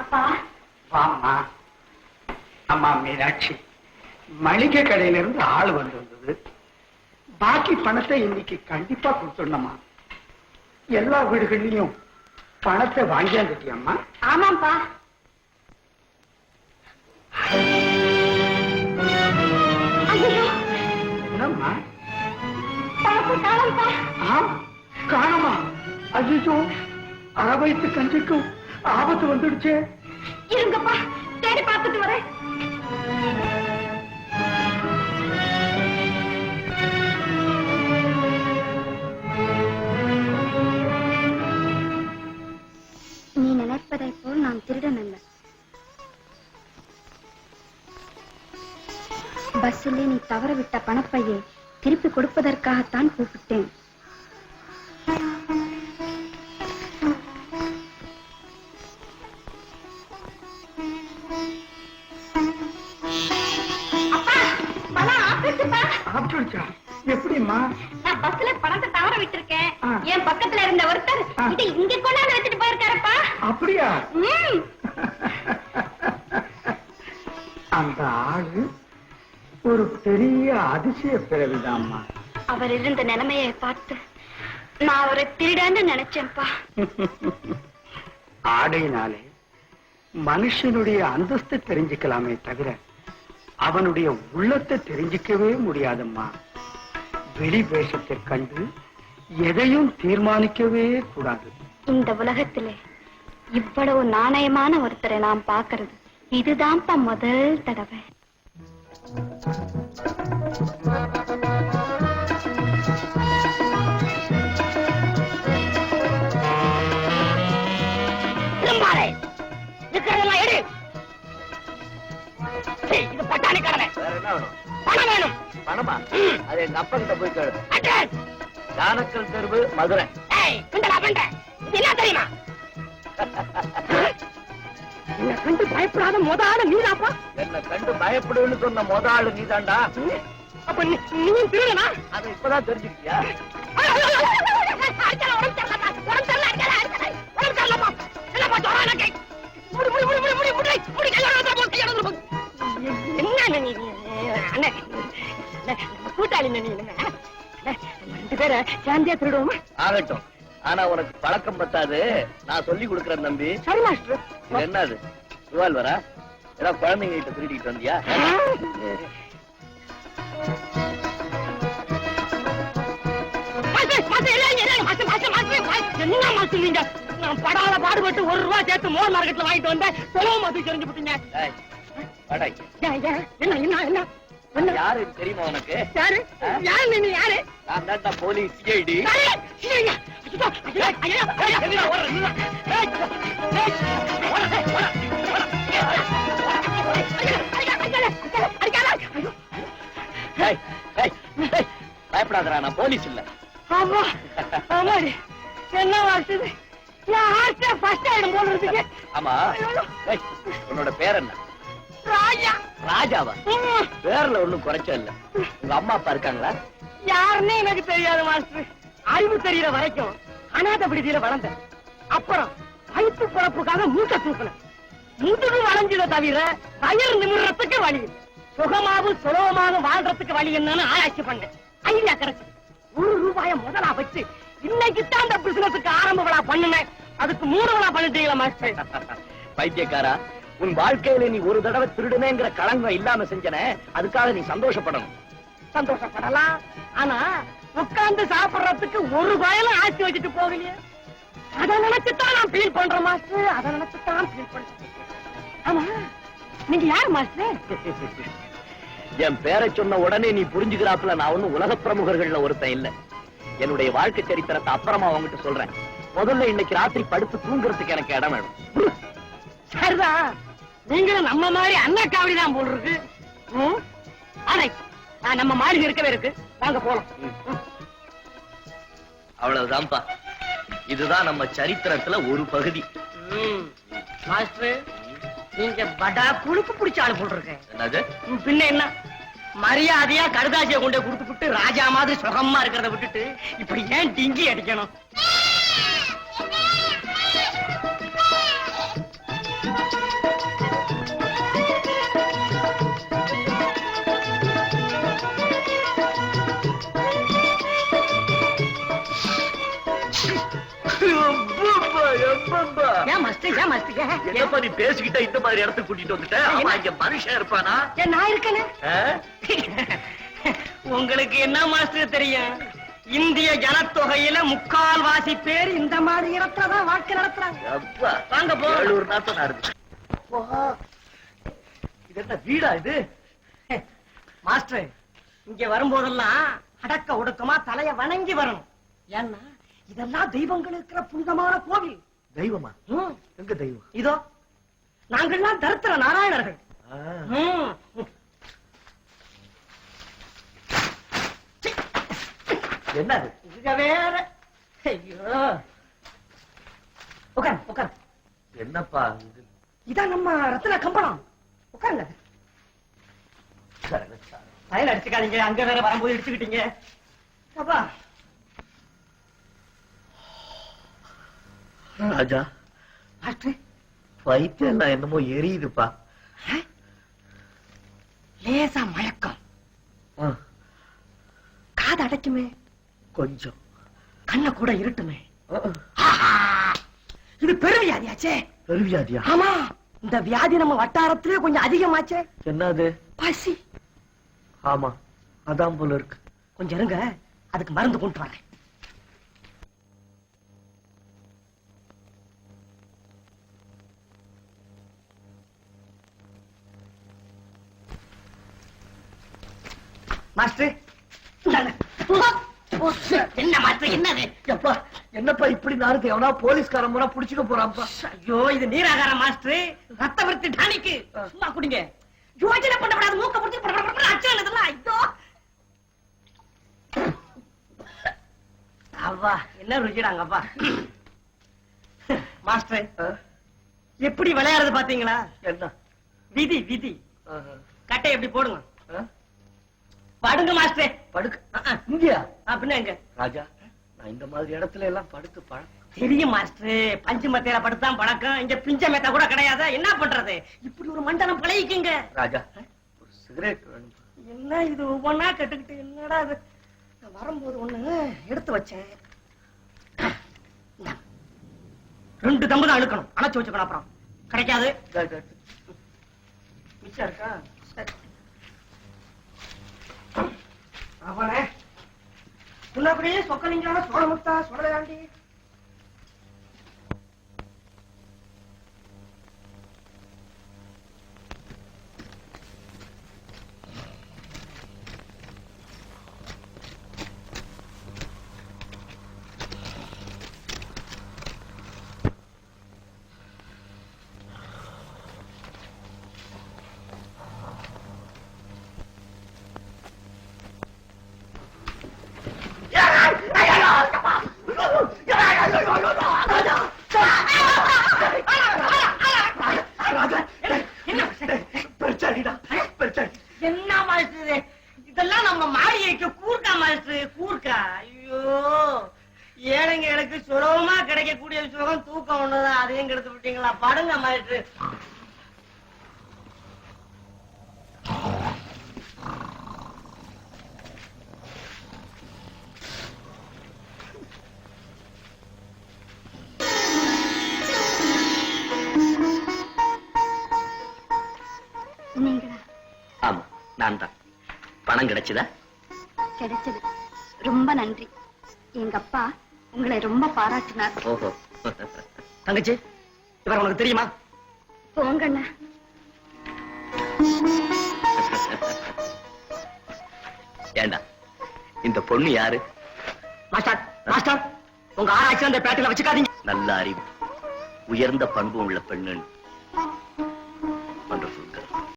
அப்பா வாமா. அம்மா மீனாட்சி, மளிகை கடையில இருந்து ஆள் வந்திருந்தது. பாக்கி பணத்தை இன்னைக்கு கண்டிப்பா கொடுத்துடணுமா? எல்லா வீடுகள்லயும் பணத்தை வாங்கியாந்துட்டியம்மா? ஆமாப்பா. என்னம்மா காணப்பா? காணமா? ஐயோ, அரவயத்து கஞ்சிக்கும் ஆபத்து வந்துடுச்சே. இருங்கப்பா, தேடி பார்த்துட்டு வரேன். நீ நினைப்பதை போல் நான் திருடன் அல்ல. பஸ்ஸிலே நீ தவறவிட்ட பணப்பையை திருப்பி கொடுப்பதற்காகத்தான் கூப்பிட்டேன். எப்படிமா? நான் பஸ்ல பணத்தை தவற விட்டுருக்கேன். என் பக்கத்துல இருந்த ஒருத்தர் இதை இங்க கொண்டாந்து வச்சுட்டு போயிருக்காருப்பா. அப்படியா? அந்த ஆளு ஒரு பெரிய அதிசய பிறவிதாம்மா. அவர் இருந்த நிலைமையை பார்த்து நான் அவரை திருடான்னு நினைச்சேன்ப்பா. ஆடையினாலே மனுஷனுடைய அந்தஸ்து தெரிஞ்சுக்கலாமே தவிர அவனுடைய உள்ளத்தை தெரிஞ்சிக்கவே முடியாதம்மா. வெளி வேஷத்தை கண்டு எதையும் தீர்மானிக்கவே கூடாது. இந்த உலகத்திலே இவ்வளவு நாணயமான ஒருத்தரை நாம் பார்க்கிறது இதுதான்ப்பா முதல் தடவை. இது பட்டாணி கடமை. பணம் வேணும். பணமா? அது எங்க அப்பா கிட்ட போய் கேளு. ஜானக்கல் தெருவு, மதுரை. என்ன தெரியுமா? என்ன கண்டு பயப்படாத முதலாளு நீதாப்பா? என்ன கண்டு பயப்படுன்னு சொன்ன முதலாளு நீதாண்டா. அப்ப நீயும் திருடனா? அது இப்பதான் தெரிஞ்சுக்கியா? கூட்டாளி ரெண்டு பேரை சாந்தியா திருடுவோமா? ஆகட்டும். ஆனா உனக்கு பழக்கம் பத்தாது. நான் சொல்லி கொடுக்கறேன் தம்பி. சரி மாஸ்டர். இது என்னது? ரிவால்வரா? ஏதாவது குழந்தைங்க கிட்ட திருடிட்டு வந்தியா? என்ன மாசுவீங்க? நான் படாத பாடுபட்டு ₹1 சேர்த்து மோர் மார்க்கெட்ல வாங்கிட்டு வந்தேன். செலவு மாத்தி தெரிஞ்சு போட்டீங்க. என்ன என்ன என்ன யாரு தெரியுமா உனக்கு? யாரு? யாரு நீ? யாரு? நான் தான் போலீஸ் சிஐடி. பயப்படாதடா, நான் போலீஸ் இல்ல. என்ன வாசுது? ஆமா, உன்னோட பேர் என்ன? ராஜா. ராஜாவா? பேர்ல ஒண்ணும் குறைச்ச இல்ல. உங்க அம்மா அப்பா இருக்காங்களா? யாருன்னு எனக்கு தெரியாது மாஸ்டர். அறிவு தெரியற வரைக்கும் அநாத விடுதியில வளர்ந்தேன். அப்புறம் வயிற்று பொழப்புக்காக மூட்டை தூக்கினேன். முதுகு வளைஞ்சத தவிர வயர் நிமிடத்துக்கு வழி, சுகமாவும் சுலபமாக வாழ்றதுக்கு வழி என்னன்னு ஆராய்ச்சி பண்ணேன். ஐடியா கிடைச்சு ₹100 முதலா வச்சு இன்னைக்குத்தான் அந்த பிசினஸுக்கு ஆரம்ப விழா பண்ணுனேன். அதுக்கு 3 விழா பண்ணிட்டீங்களா மாஸ்டர்? பைத்தியக்காரா, உன் வாழ்க்கையில நீ ஒரு தடவை திருடுனேங்கிற களங்கம் இல்லாம செஞ்சன. அதுக்காக நீ சந்தோஷப்படணும். சந்தோஷப்படலாம். ஆனா உட்கார்ந்து சாப்பிடுறதுக்கு ஒரு வயலும் ஆட்சி வச்சுட்டு போகலையே. அதை நினைச்சுதான் நான் ஃபீல் பண்றேன் மாஸ்டர். அதை நினைச்சுதான் ஃபீல் பண்றேன். ஆமா, நீங்க யாரு மாஸ்டர்? என் பேரை சொன்ன உடனே நீ புரிஞ்சுக்கிறாப்புல நான் ஒண்ணும் உலக பிரமுகர்கள்ல ஒருத்தன் இல்ல. என்னுடைய வாழ்க்கை சரித்திரத்தை அப்புறமா அவங்ககிட்ட சொல்றேன். முதல்ல இன்னைக்கு ராத்திரி படுத்து தூங்குறதுக்கு எனக்கு இடம் வேணும். சரிதான், நீங்களும் நம்ம மாதிரி அண்ணா காவடி தான் போல் இருக்கு. நம்ம மாளிகை இருக்கவே இருக்கு, வாங்க போலாம். அவ்வளவுதான்ப்பா. இதுதான் நம்ம சரித்திரத்துல ஒரு பகுதி. மாஸ்டர், நீங்க படா குழுப்பு பிடிச்ச ஆளு போல் இருக்கு. என்னது? பின்ன என்ன, மரியாதையா கடுதாசியை கொண்டு கொடுத்துட்டு ராஜா மாதிரி சுகமா இருக்கிறத விட்டுட்டு இப்படி ஏன் டிங்கி அடிக்கணும்? மாஸ்டர் ஏன் மாஸ்டர் என்னப்பா நீ பேசிக்கிட்ட இந்த மாதிரி இடத்துக்கு கூட்டிட்டு வந்துட்ட அவன் இங்க மனுஷன் இருப்பானா? ஏன் நான் இருக்கேனே ஆ? உங்களுக்கு என்ன மாஸ்டர் தெரியும்? இந்திய ஜனத்தொகையில 3/4 பேர் இந்த மாதிரி இடத்துலதான் வாழ்க்கை நடத்துறாங்க. அப்பா, வாங்க போ. 700 நாட்டம் நடந்து. இது என்ன வீடா இது? மாஸ்டர் இங்க வரும்போதெல்லாம் அடக்க ஒடுக்கமா தலைய வணங்கி வரணும். ஏன்னா இதெல்லாம் தெய்வங்கள் இருக்கிற புனிதமான கோவில். தெய்வமா? ம். எங்க தெய்வம்? இதோ நாங்கள்லாம் தரித்திர நாராயணர்கள். ம். என்ன அது? இங்க வேற ஐயோ உட்கார் உட்கார். என்னப்பா இது? இதான் நம்ம ரத்தின கம்பளம். உட்காருங்க. பயல் அடிச்சுக்காதீங்க, அங்க வேற வரும்போது இடிச்சுக்கிட்டீங்க. அப்பா ராஜா, மாஸ்டர் வயிற்று எல்லாம் என்னமோ எரியுதுப்பா. லேசா மயக்கம், காது அடைக்குமே, கொஞ்சம் கண்ண கூட இருட்டுமே. இது பெருவியாதியாச்சே. பெருவியாதியா? ஆமா, இந்த வியாதி நம்ம வட்டாரத்திலே கொஞ்சம் அதிகமாச்சே. என்னது? பசி. ஆமா, அதான் போல இருக்கு. கொஞ்சம் இருங்க, அதுக்கு மருந்து கொண்டு வரேன். மாஸ்டர் இந்தாங்க. என்ன மாஸ்டர் என்னது? எப்பா, என்னப்பா இப்படி நாருக்கு? எவனா போலீஸ்காரன் போனா புடிச்சுக்க போறான்ப்பா. ஐயோ, இது நீராகார மாஸ்டர், ரத்த விருத்தி டானிக்கு. சும்மா குடிங்க. யோசனை பண்ணப்படாது, மூக்க புடிச்சு படபடபட அச்சல் இதெல்லாம். ஐயோ அவ்வா, என்ன ருச்சிடாங்கப்பா. மாஸ்டர் எப்படி விளையாடுறது பாத்தீங்களா? என்ன விதி விதி. கட்டை எப்படி போடுங்க. படுங்க மாஸ்டர். படுக்க இங்கயா? பின்ன எங்க? ராஜா, நான் இந்த மாதிரி இடத்துல எல்லாம் படுத்து பழக்கம். தெரியும் மாஸ்டர், பஞ்சு மத்தையில படுத்தான் பழக்கம். இங்க பிஞ்ச மெத்த கூட கிடையாது. என்ன பண்றது? இப்படி ஒரு மண்டலம் பழகிக்குங்க. ராஜா, ஒரு சிகரெட் வேணும். என்ன இது ஒவ்வொன்னா கட்டுக்கிட்டு? என்னடா இது? நான் வரும்போது ஒண்ணு எடுத்து வச்சேன். 2 தம்பு தான் அழுக்கணும், அணைச்சு வச்சுக்கணும். அப்புறம் கிடைக்காது. மிச்சம் இருக்கா? சரி. அவனே புண்ணப்படியே சொக்கலிங்கான சோழமுத்தா சொல்லலாண்டி. என்ன மாஸ்டர் இதெல்லாம்? நம்ம மாளிகைக்கு கூர்க்கா மாஸ்டர், கூர்க்கா. ஐயோ, ஏழைங்களுக்கு சுலபமா கிடைக்கக்கூடிய சுகம் தூக்கம் ஒண்ணுதான், அதையும் கெடுத்து விட்டீங்களா? படுங்க மாஸ்டர். ஆமா, நான் தான். பணம் கிடைச்சதா? கிடைச்சது. ரொம்ப நன்றி. எங்க அப்பா உங்களை ரொம்ப பாராட்டினார். ஓஹோ. தங்கச்சி, இவர் உனக்கு தெரியுமா? போங்கண்ணா. ஏண்டா, இந்த பொண்ணு யாரு? மாஸ்டர் மாஸ்டர், உங்க ஆராய்ச்சி அந்த பேட்டில வச்சுக்காதீங்க. நல்ல அறிவு, உயர்ந்த பண்பு உள்ள பெண்ணு.